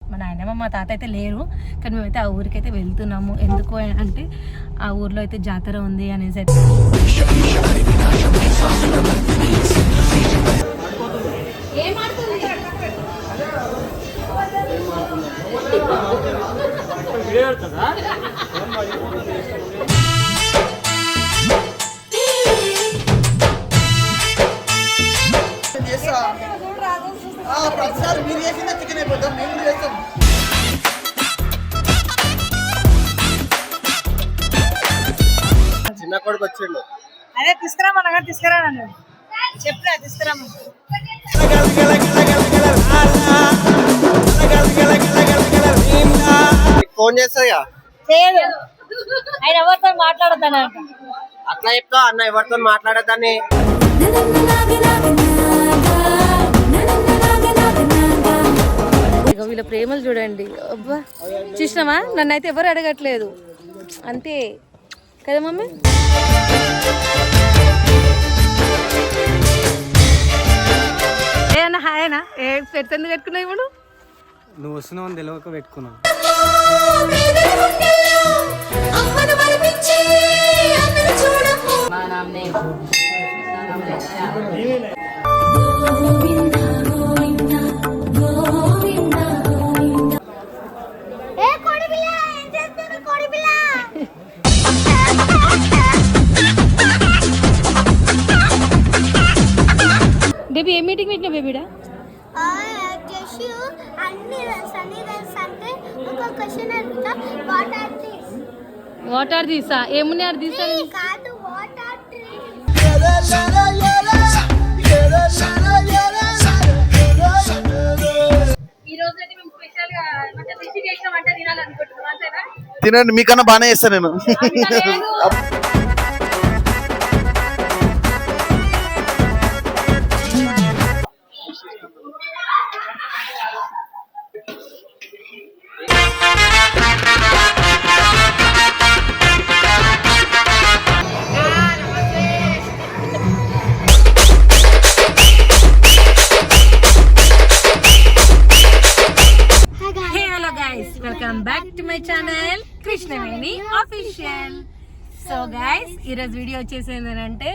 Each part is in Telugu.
మా నాయనమ్మ మా తాత అయితే లేరు, కానీ మేమైతే ఆ ఊరికైతే వెళ్తున్నాము. ఎందుకు అంటే ఆ ఊర్లో అయితే జాతర ఉంది అనేసి అయితే ప్రతిసారి మీరు చేసిందే చికెన్ అయిపోతాం, మేము కూడా చేస్తాం. చిన్న కొడుకు వచ్చిండు, అదే తీసుకురామన్నా తీసుకురాను చెప్పినా తీసుకురామని. ఫోన్ చేస్తాయా? చేయదు, ఆయన ఎవరితో మాట్లాడతాను అట్లా చెప్తా అన్న, ఎవరితో మాట్లాడద్దని. వీళ్ళ ప్రేమలు చూడండి. అబ్బా చూసినామా, నన్ను అయితే ఎవరు అడగట్లేదు అంతే కదా మమ్మీ. ఏనా హాయనా ఏ పెడుతుంది పెట్టుకున్నావు ఇప్పుడు? నువ్వు వస్తున్నావు తెలియక పెట్టుకున్నావు. బేబీ ఏ మీటింగ్ పెట్టినా బేబీడా? What are దీసా? ఏమున్నాయి ఆర్ దీసా? తినండి, మీకన్నా బాగానే చేస్తా నేను. Welcome back to my channel Krishnaveni official. So guys ఈరోజు వీడియో వచ్చేసి ఏంటంటే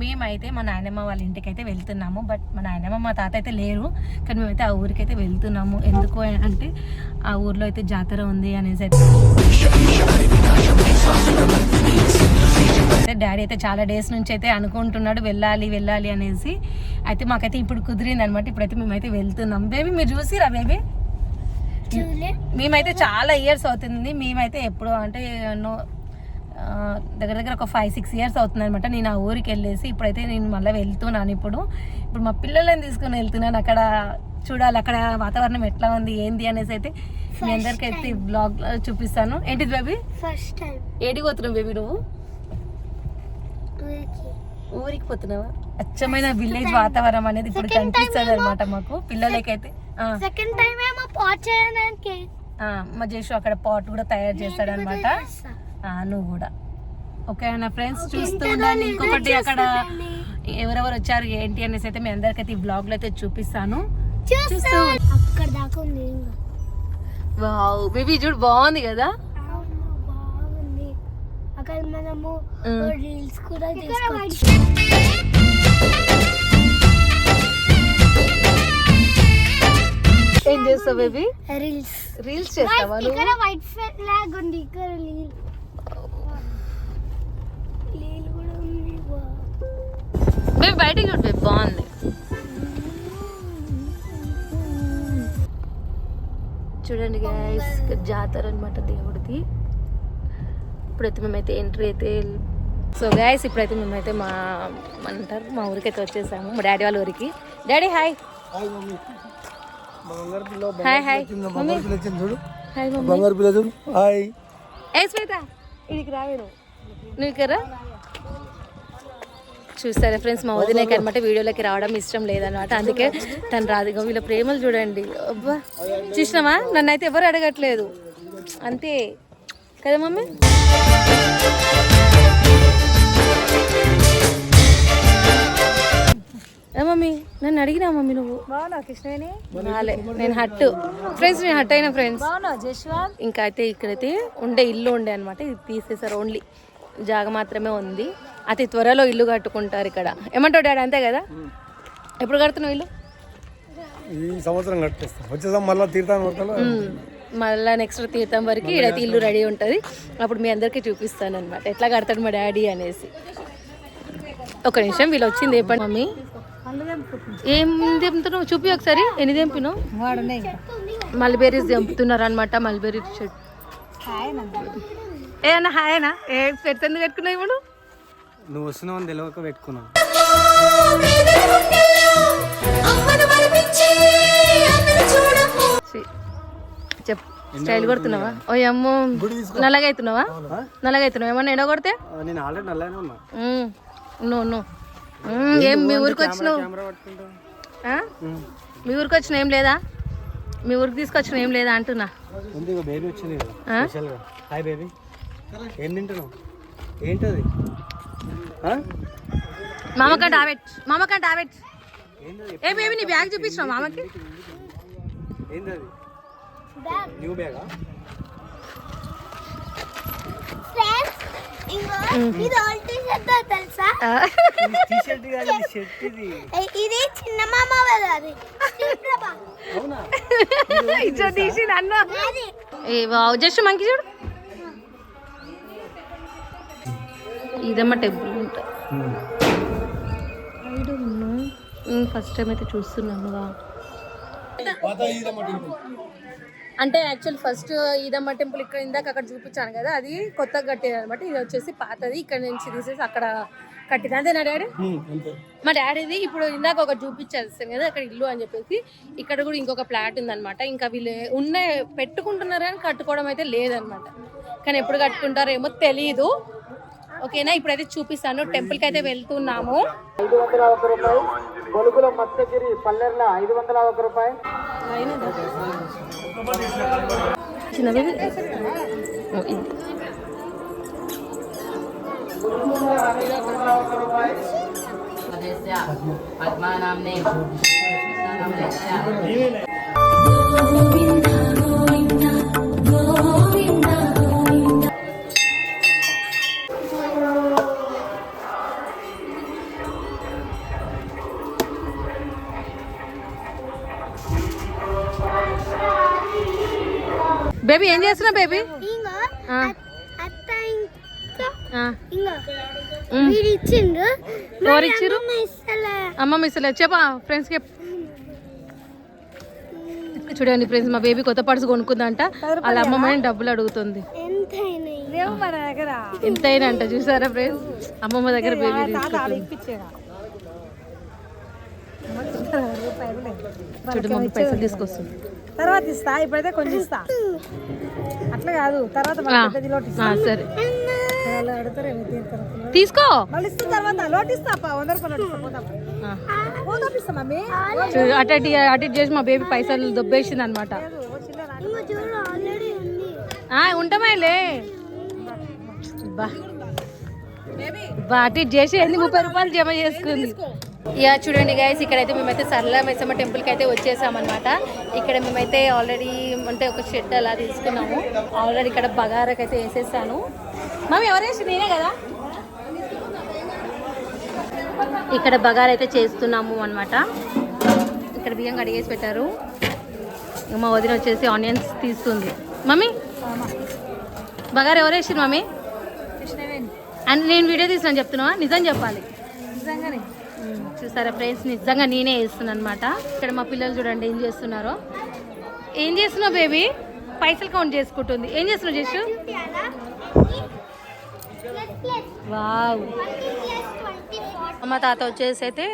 మేమైతే మా నాయనమ్మ వాళ్ళ ఇంటికి అయితే వెళ్తున్నాము. బట్ మా నాయనమ్మ మా తాత అయితే లేరు, కానీ మేమైతే ఆ ఊరికైతే వెళ్తున్నాము. ఎందుకు అంటే ఆ ఊర్లో అయితే జాతర ఉంది అనేసి అయితే డాడీ అయితే చాలా డేస్ నుంచి అయితే అనుకుంటున్నాడు వెళ్ళాలి వెళ్ళాలి అనేసి. అయితే మాకైతే ఇప్పుడు కుదిరింది అనమాట. ఇప్పుడైతే మేమైతే వెళ్తున్నాం. బేబీ మీరు చూసిరా బేబీ? మేమైతే చాలా ఇయర్స్ అవుతుంది. మేమైతే ఎప్పుడు అంటే దగ్గర దగ్గర ఒక 5-6 ఇయర్స్ అవుతుంది అనమాట నేను ఆ ఊరికి వెళ్ళేసి. ఇప్పుడైతే నేను మళ్ళీ వెళ్తున్నాను. ఇప్పుడు మా పిల్లలని తీసుకుని వెళ్తున్నాను. అక్కడ చూడాలి అక్కడ వాతావరణం ఎట్లా ఉంది ఏంది అనేసి అయితే మీ అందరికి అయితే బ్లాగ్ చూపిస్తాను. ఏంటిది బేబీ? ఫస్ట్ టైం ఏడికి పోతున్నావు బేబీ నువ్వు? ఊరికి పోతున్నావా? అచ్చమైన విలేజ్ వాతావరణం అనేది ఇప్పుడు కనిపిస్తుంది అనమాట మాకు పిల్లలకైతే. సెకండ్ టైం ఏమో పాట్ చేయడానికి మా జేషు అక్కడ పాట్ కూడా తయారు చేస్తాడు అనమాట. నువ్వు కూడా ఓకే నా ఫ్రెండ్స్ చూస్తూ ఉండాలి. ఇంకొకటి అక్కడ ఎవరెవరు వచ్చారు ఏంటి అనేసి అయితే మీ అందరికైతే ఈ బ్లాగ్ లో అయితే చూపిస్తాను. అక్కడ దాకా ఉంది. వావ్ బేబీ చూడు బాగుంది కదా. బాగుంది. అక్కడ మనము రీల్స్ కూడా తీసుకోవచ్చు. ఏం చేస్తావు బేబీ? రీల్స్ చేస్తావా నువ్వు? ఇక్కడ వైట్ ఫ్లాగ్ ఉంది, ఇక్కడ లీల్ కూడా ఉంది. బేబీ బయటికి చూడు బేబీ బాగుంది. చూడండి గైస్ జాతర అనమాట దేవుడిది. ఇప్పుడైతే మేమైతే ఎంట్రీ అయితే సో గైస్ ఇప్పుడైతే మేమైతే మా ఊరికైతే వచ్చేసాము, మా డాడీ వాళ్ళ ఊరికి. Daddy hi. హాయ్ హాయ్ బంగారు పిల్ల చూడు. హాయ్ ఏ శ్వేత ఇడికి రావేను నువ్వు ఇక్కడ చూస్తారా ఫ్రెండ్స్. మా వదినకి అనమాట వీడియోలోకి రావడం ఇష్టం లేదనమాట, అందుకే తను రాదు. వీళ్ళ ప్రేమలు చూడండి. అబ్బా చూసినామా, నన్ను అయితే ఎవరు అడగట్లేదు అంతే కదా మమ్మీ. ఏ మమ్మీ నన్ను అడిగినా మమ్మీ నువ్వు బాగున్నావు కృష్ణవేణి? రాలే నేను హట్టు ఫ్రెండ్స్, నేను హట్ అయినా ఫ్రెండ్స్. బాగున్నావు జశ్వాల్? ఇంకా అయితే ఇక్కడైతే ఉండే ఇల్లు ఉండే అనమాట, ఇది తీసేసారు, ఓన్లీ జాగ మాత్రమే ఉంది. అతి త్వరలో ఇల్లు కట్టుకుంటారు ఇక్కడ. ఏమంటావు డాడీ, అంతే కదా? ఎప్పుడు కడుతున్నావు ఇల్లు? ఈ సంవత్సరం కట్టేస్తాం, వచ్చేసాం మళ్ళీ తీర్థాన్ని మళ్ళీ నెక్స్ట్ తీర్థం వరకు ఇక్కడైతే ఇల్లు రెడీ ఉంటుంది. అప్పుడు మీ అందరికీ చూపిస్తాను అనమాట ఎట్లా కడతాడు మా డాడీ అనేసి. ఒక నిమిషం, వీళ్ళు వచ్చింది ఏ పని మమ్మీ? ఏం తెంపుతున్నావు చూపి ఒకసారి. ఎన్ని తెంపినావు? మల్బెర్రీస్ తెంపుతున్నారు అనమాట. మల్బెర్రీ షర్ట్ ఏనా హాయనా? ఏ స్వెట్స్ ఎందుకు పెట్టుకున్నావు ఇప్పుడు? నువ్వు వస్తున్నావు అని తెలియక పెట్టుకున్నా. చెప్పు, స్టైల్ కొడుతున్నావా? ఓ అమ్మో, నల్లగైతున్నావా? నల్లగైతున్నావా? ఏమన్నా ఎండ కొడితే? నేను ఆల్రెడీ నల్లగానే ఉన్నా. నో ఏం మీ ఊరికి వచ్చినావు? మీ ఊరికి వచ్చిన ఏం లేదా? మీ ఊరికి తీసుకొచ్చిన ఏం లేదా అంటున్నా. బేబీ వచ్చింది స్పెషల్గా. హాయ్ బేబీ, ఏం తింటున్నావు? ఏంటది? మామకంట ఆబెట్. ఏ బేబీ నీ బ్యాగ్ చూపించినావు మామకి? ఏంటది? న్యూ బ్యాగా? ఇది ఓల్డ్ టీ-షర్ట్ తెలుసా? టీ-షర్ట్ కాదు, షర్ట్ ఇది. ఇది చిన్న మామ అది. అవునా? ఇచ్చో తీసి అన్న. ఏ వావ్, జస్ట్ మంకి చూడు. ఇదమ్మా టెంపుల్ ఉంటా. ఫస్ట్ టైం అయితే చూస్తున్నాను. అంటే యాక్చువల్ ఫస్ట్ ఈదమ్మ టెంపుల్ ఇక్కడ ఇందాక అక్కడ చూపించాను కదా, అది కొత్తగా కట్టేది అనమాట. ఇది వచ్చేసి పాతది, ఇక్కడ నుంచి తీసేసి అక్కడ కట్టింది. అంతేనా డాడీ? మా డాడీది ఇప్పుడు ఇందాక ఒకటి చూపించేస్తాను కదా అక్కడ ఇల్లు అని చెప్పేసి, ఇక్కడ కూడా ఇంకొక ఫ్లాట్ ఉందన్నమాట. ఇంకా వీళ్ళు పెట్టుకుంటున్నారు కానీ కట్టుకోవడం అయితే లేదనమాట. కానీ ఎప్పుడు కట్టుకుంటారో ఏమో తెలీదు. ఓకేనా, ఇప్పుడైతే చూపిస్తాను. టెంపుల్కి అయితే వెళ్తున్నాము. 501 రూపాయలు. గొలుగుల మత్స్యగిరి పల్లెర్ల 501 రూపాయలు. చిన్నవి బేబీ ఏం చేస్తున్నావు బేబీ? ఎవరిచ్చిర్రు? అమ్మమ్మ ఇస్తలే. చెప్పా ఫ్రెండ్స్కి. చూడండి ఫ్రెండ్స్, మా బేబీ కొత్త పర్సు కొనుక్కుందంట. వాళ్ళ అమ్మమ్మని డబ్బులు అడుగుతుంది. ఎంతైనా అంట. చూసారా ఫ్రెండ్స్, అమ్మమ్మ దగ్గర బేబీ చూడు, మమ్మీ పైసలు తీసుకొస్తుంది. తర్వాత ఇస్తా, ఇప్పుడైతే కొంచెం ఇస్తా. అట్లా కాదు, తర్వాత సరే తీసుకో. మళ్ళీ ఇస్తా, తర్వాత లోటు ఇస్తా. 100 రూపాయలు ఇస్తా మమ్మీ. అటు చేసి మా బేబీ పైసలు దొబ్బేసింది అనమాట. ఉంటామాలే అటు చేసి 30 రూపాయలు జమ చేసుకుంది. యా చూడండి గైస్, ఇక్కడైతే మేమైతే సరళ మైసమ్మ టెంపుల్కి అయితే వచ్చేసామన్నమాట. ఇక్కడ మేమైతే ఆల్రెడీ అంటే ఒక షెడ్ అలా తీసుకున్నాము. ఆల్రెడీ ఇక్కడ బగారాకి అయితే వేసేసాను. మమ్మీ ఎవరు వేసి? నేనే కదా. ఇక్కడ బగారా అయితే చేస్తున్నాము అనమాట. ఇక్కడ బియ్యం కడిగేసి పెట్టారు. మా వదిన వచ్చేసి ఆనియన్స్ తీస్తుంది. మమ్మీ బగారా ఎవరు వేసారు మమ్మీ? అండ్ నేను వీడియో తీసాను చెప్తున్నావా? నిజం చెప్పాలి. నిజంగానే చూసారా ఫ్రెండ్స్, నిజంగా నేనే వేస్తున్నాను అనమాట. ఇక్కడ మా పిల్లలు చూడండి ఏం చేస్తున్నారో. ఏం చేస్తున్నావు బేబీ? పైసలు కౌంట్ చేసుకుంటుంది. ఏం చేస్తున్నావు చేసు? వావ్. అమ్మ తాత వచ్చేసి అయితే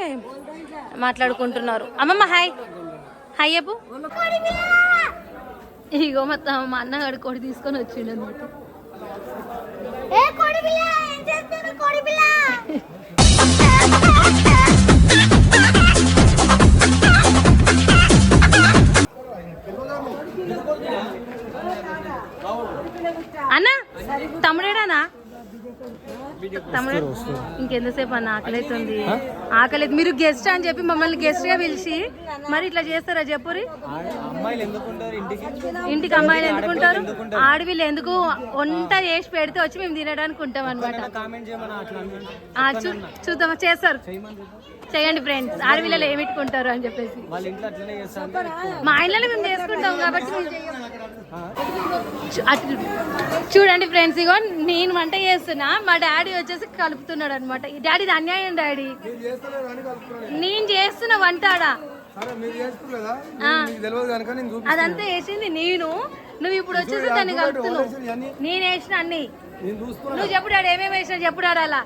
మాట్లాడుకుంటున్నారు. అమ్మమ్మ హాయ్ హాయ్ చెప్పు. ఇగో మా అన్నగాడు కోడి తీసుకొని వచ్చిండు అనమాట. అన్న తమ్ముడేడానా? తమ్ముడు ఇంకెంతసేపు అన్న ఆకలి ఆకలి. మీరు గెస్ట్ అని చెప్పి మమ్మల్ని గెస్ట్ గా పిలిచి మరి ఇట్లా చేస్తారా చెప్పురి? ఇంటికి అమ్మాయిలు ఎందుకుంటారు? ఆడవిళ్ళు ఎందుకు వంట చేసి పెడితే వచ్చి మేము తినడానికి ఉంటాం అనమాట. చూద్దామా, చేస్తారు, చేయండి ఫ్రెండ్స్. ఆడవిళ్ళలో ఏమి పెట్టుకుంటారు అని చెప్పేసి మా ఇంట్లో మేము చేసుకుంటాం కాబట్టి చూడండి ఫ్రెండ్స్. ఇగో నేను వంట చేస్తున్నా, మా డాడీ వచ్చేసి కలుపుతున్నాడు అనమాట. డాడీ ఇది అన్యాయం డాడీ, నేను చేస్తున్న వంట అదంతా వేసింది నేను, నువ్వు ఇప్పుడు వచ్చేసి దాన్ని కలుపుతున్నావు. నేను వేసిన అన్ని నువ్వు చెప్పు డాడీ, ఏమేమి వేసినా చెప్పు డాడీ. అలా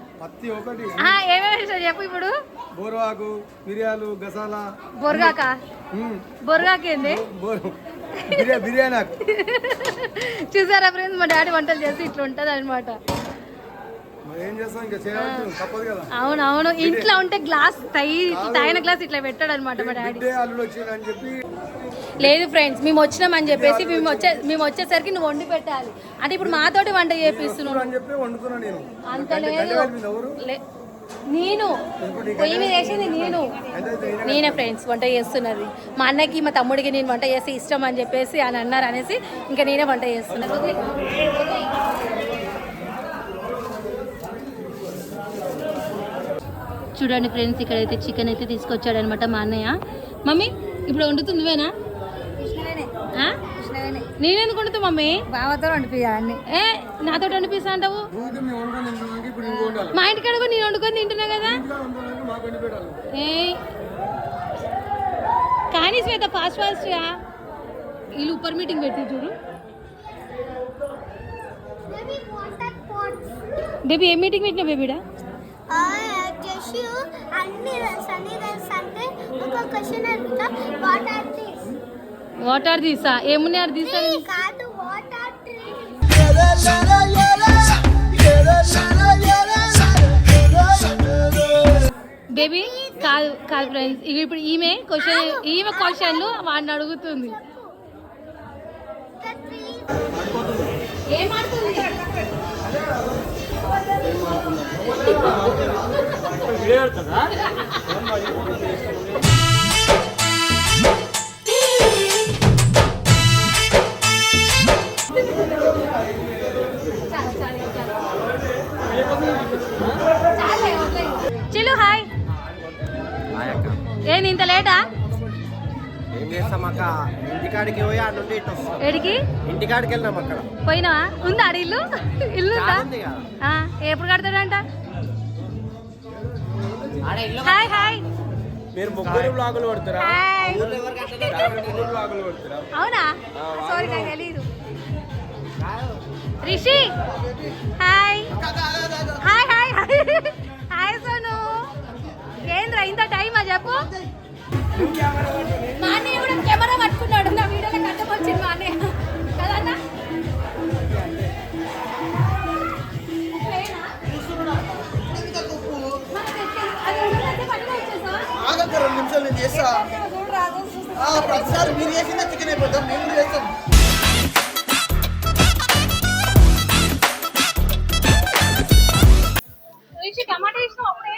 ఏమేమి వేసినా చెప్పు ఇప్పుడు. బోర్వాకు, మిరియాలు, గసాలా. బొరగాక? బొరగాకేంది? బిర్యానీ. చూసారా ఫ్రెండ్స్, మా డాడీ వంటలు చేసి ఇట్లా ఉంటది అనమాట. అవునవును, ఇంట్లో ఉంటే గ్లాస్ తాగిన గ్లాస్ ఇట్లా పెట్టాడు అనమాట మా డాడీ. లేదు ఫ్రెండ్స్, మేము వచ్చినామని చెప్పేసి మేము వచ్చేసరికి నువ్వు వండి పెట్టాలి అంటే ఇప్పుడు మాతోటి వంట చేపిస్తున్నావు. అంత లేదు, నేను పొయ్యి మీద వేసింది నేనే ఫ్రెండ్స్ వంట చేస్తున్నది. మా అన్నకి మా తమ్ముడికి నేను వంట చేస్తే ఇష్టం అని చెప్పేసి అని అన్నారు అనేసి ఇంకా నేనే వంట చేస్తున్నాను. చూడండి ఫ్రెండ్స్, ఇక్కడైతే చికెన్ అయితే తీసుకొచ్చాడు అనమాట మా అన్నయ్య. మమ్మీ ఇప్పుడు వండుతుంది నువ్వేనా? నేనెందుకు వండుతా మమ్మీ? బావతో వండిపియాలి. నాతో వండిపిస్తా అంటావు? మా ఇంటికాడ కూడా నేను వండుకొని తింటున్నా కదా. కానీ శ్వేత ఫాస్ట్ గా వీళ్ళు ఉప్పర్ మీటింగ్ పెట్టి చూడు. బేబీ ఏం మీటింగ్ పెట్టినా బేబీడా? What are these? ఏమున్నాయి ఆర్ దీస్? బేబీ కాదు కాదు ఫ్రెండ్స్, ఇప్పుడు ఈమె క్వశ్చన్లు వాడిని అడుగుతుంది. చిలు హాయ్. ఏంది ఇంత లేటా? ఏం చేస్తాం అక్క, ఇంటికాడికి పోయి ఆడ నుండి ఇటు వస్తాం. ఏడికి? ఇంటికాడికి వెళ్ళినాం. అక్కడ పోయినా ఉందా ఆడ ఇల్లు? ఇల్లు ఎప్పుడు కడతాడంట? Hi hi. మీరు ముగ్గురు బ్లాగులు కొడతారా? అవునా? సారీ నాకు తెలీదు. Rishi hi hi hi hi Sonu. ఏంద్రా ఇంత టైమా చెప్పు? మా అన్నయ్య కూడా కెమెరా పట్టుకున్నాడు, నా వీడియోలో కట్టం వచ్చింది మా అన్నయ్య కదన్నా. రిషి టమాటా ఇష్టం అప్పుడే.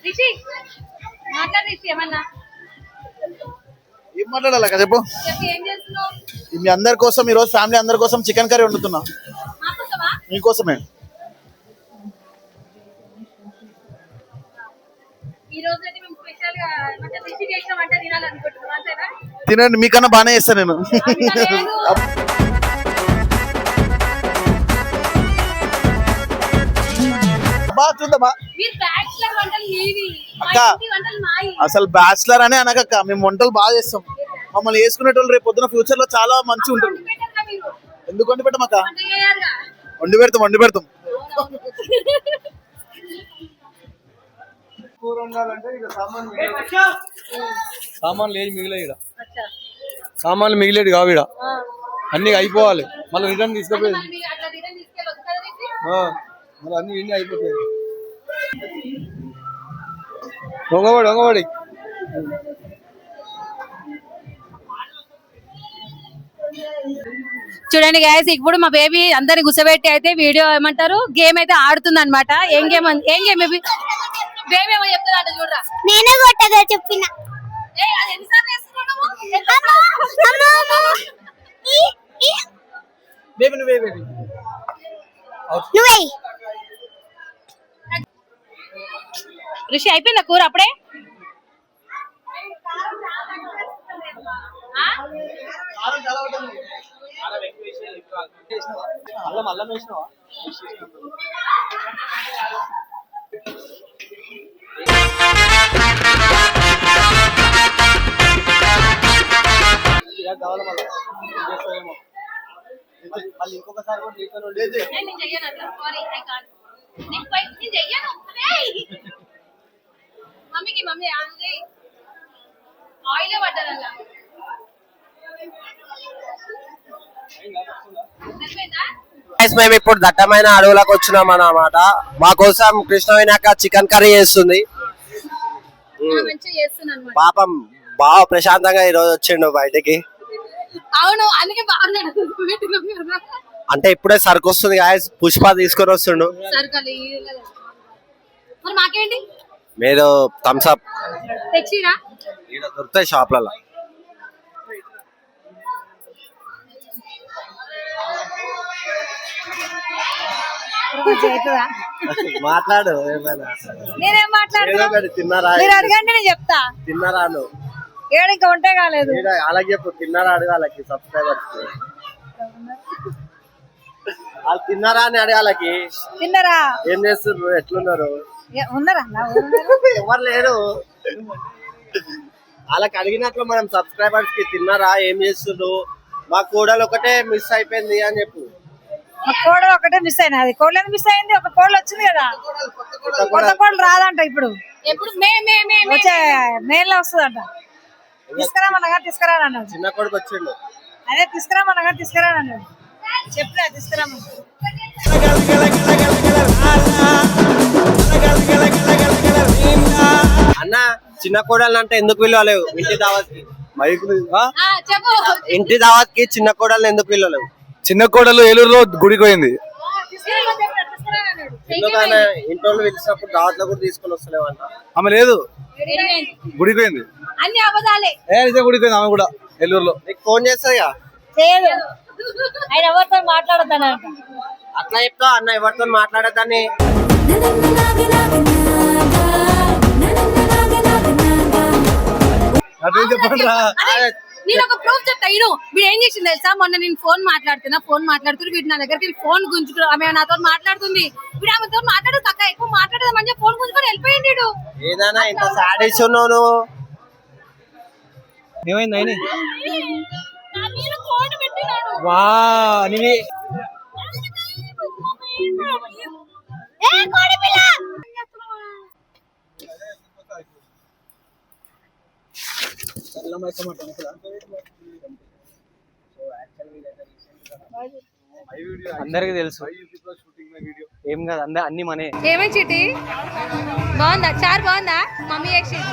రిషి మాట్లాడు రిషి, ఏమన్నా ఏం మాట్లాడాలి చెప్పు. ఏం చేస్తున్నావు? మీ అందరి కోసం ఈ రోజు ఫ్యామిలీ అందరి కోసం చికెన్ కర్రీ వండుతున్నా. మీకోసమే. తినండి, మీకన్నా బాగానే చేస్తాను నేను. అక్క అసలు బ్యాచిలర్ అనే అనకక్క, మేము వంటలు బాగా చేస్తాం. మమ్మల్ని వేసుకునేటోళ్ళు రేపు పొద్దున ఫ్యూచర్ లో చాలా మంచి ఉంటారు. ఎందుకు వండి పెట్టాం అక్క? వండి పెడతాం. సామాన్లు ఏది మిగిలేదు, సామాన్లు మిగిలేదు కావు. ఇక్కడ అన్ని అయిపోవాలి, మళ్ళీ రిటర్న్ తీసుకుపోయేది. మళ్ళీ అన్ని ఇన్ని అయిపోతాయి. చూడండి గైస్, ఇప్పుడు మా బేబీ అందరిని గుసబెట్టి అయితే వీడియో ఏమంటారు గేమ్ అయితే ఆడుతుంది అనమాట. ఏం గేమ్ బేబీ? బేబీ ఏమో చెప్తుందా అంటే చూడరా. నేనే కొట్టగా చెప్పిన అది ఎన్నిసార్లు వేస్తున్నావు నువ్వు? బేబీ నువ్వే బేబీ. నువ్వే రిషి అయిపోయిందా కూర అప్పుడే? ఆ? అల్లం వేసినావా? మళ్ళీ ఇంకొకసారి కూడా నీతో లేదు. నేను చెయ్యను అట్లా. Sorry, I can't. నేను చెయ్యను. ఏయ్! మమ్మీ ఆయిల్ పడ్డదల్లా. మేము ఇప్పుడు దట్టమైన అడవులకు వచ్చినాం అన్నమాట. మా కోసం కృష్ణవేణి చికెన్ కర్రీ చేస్తుంది. మంచిగా చేస్తున్నాను. పాపం బాగా ప్రశాంతంగా ఈ రోజు వచ్చిండు బయటికి. అవును, అందుకే బాగున్నాడు. అంటే ఇప్పుడే సరుకు వస్తుంది గాయస్, పుష్ప తీసుకొని వస్తుండు. సరుకులు మరి మాకేంటి? మీరు థమ్స్ అప్ తెచ్చిరా దొరుకుతాయి షాప్లలో. మాట్లాడు ఏమైనా. నేనేం మాట్లాడుతున్నా? ఏదో ఒకటి తిన్నారా? మీరు అడగండి నేను చెప్తా. తిన్నారా నువ్వు? ఏడు ఇంకా ఉంటే కాలేదు. అలాగే చెప్పు, తిన్నారా అడగాలకి సబ్స్క్రైబర్స్. వాళ్ళు తిన్నారా అని అడగాలకి. తిన్నరా? ఏం చేస్తున్నారు, ఎట్లున్నారు? ఉన్నారా? ఎవరు లేరు. వాళ్ళకి అడిగినట్లు మనం సబ్స్క్రైబర్స్ కి తిన్నారా, ఏం చేస్తున్నారు, మా కోడలు ఒకటే మిస్ అయిపోయింది అని చెప్పు. మా కోడలు ఒకటే మిస్ అయినా. అది కోడలు మిస్ అయింది. ఒక కోడలు వచ్చింది కదా, కొత్త కోడలు రాదంట ఇప్పుడు. ఎప్పుడు వచ్చే మేల్లో వస్తుందంట. తీసుకురామన్నగా తీసుకురానన్నాడు. చిన్న కొడుకు వచ్చిండు. అదే తీసుకురామన్నగా తీసుకురానన్నాడు. చెప్పినా తీసుకురామని. అన్న చిన్న కోడలు అంటే ఎందుకు పిలవలేవు ఇంటి దావత్ కి? చెప్పు. ఇంటి దావత్ కి చిన్న కోడలు ఎందుకు పిలవలేవు? చిన్న కోడలు ఏలూరులో గుడికి పోయింది. ఎందుకన్నా ఇంట్లో పిలిచినప్పుడు దావత్ లో కూడా తీసుకొని వస్తలేవు అంట. ఆమె లేదు, గుడికి పోయింది. అన్ని అబద్ధాలే. గుడికి పోయింది ఆమె కూడా ఏలూరులో. నీకు ఫోన్ చేస్తాయా? చేయదు. ఆయన ఎవరితో మాట్లాడతానంట. అట్లా చెప్తావు అన్న, ఎవరితో మాట్లాడద్దని. అదే చెప్పండి రా. నేను ఒక ప్రూఫ్ చెప్తా. వీడు ఏం చేసింది తెలుసా? మొన్న నేను ఫోన్ మాట్లాడుతున్నా వీడు నా దగ్గరికి ఫోన్ గుంజుకుని ఆమె నాతో మాట్లాడుతుంది. వీడు ఆమెతో మాట్లాడదు తక్కువ ఎక్కువ మాట్లాడదామని చెప్పి ఫోన్ గుంజుకొని వెళ్ళిపోయింది. వీడు ఏదైనా ఇంత సాడీస్ ఉన్నావు నువ్వు. ఏమైంది అయినా? నా మీద కోడి పెట్టినాడు. వా నీవి కోడి పిల్ల అందరికి తెలుసు ఏం కాదు, అన్ని మనే. ఏమై చిట్టి బాగుందా? చారు బాగుందా? మమ్మీ చేసింది.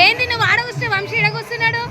ఏంది నువ్వు ఆడ కూర్చున్నావు? వంశీ ఈడ కూర్చున్నాడు.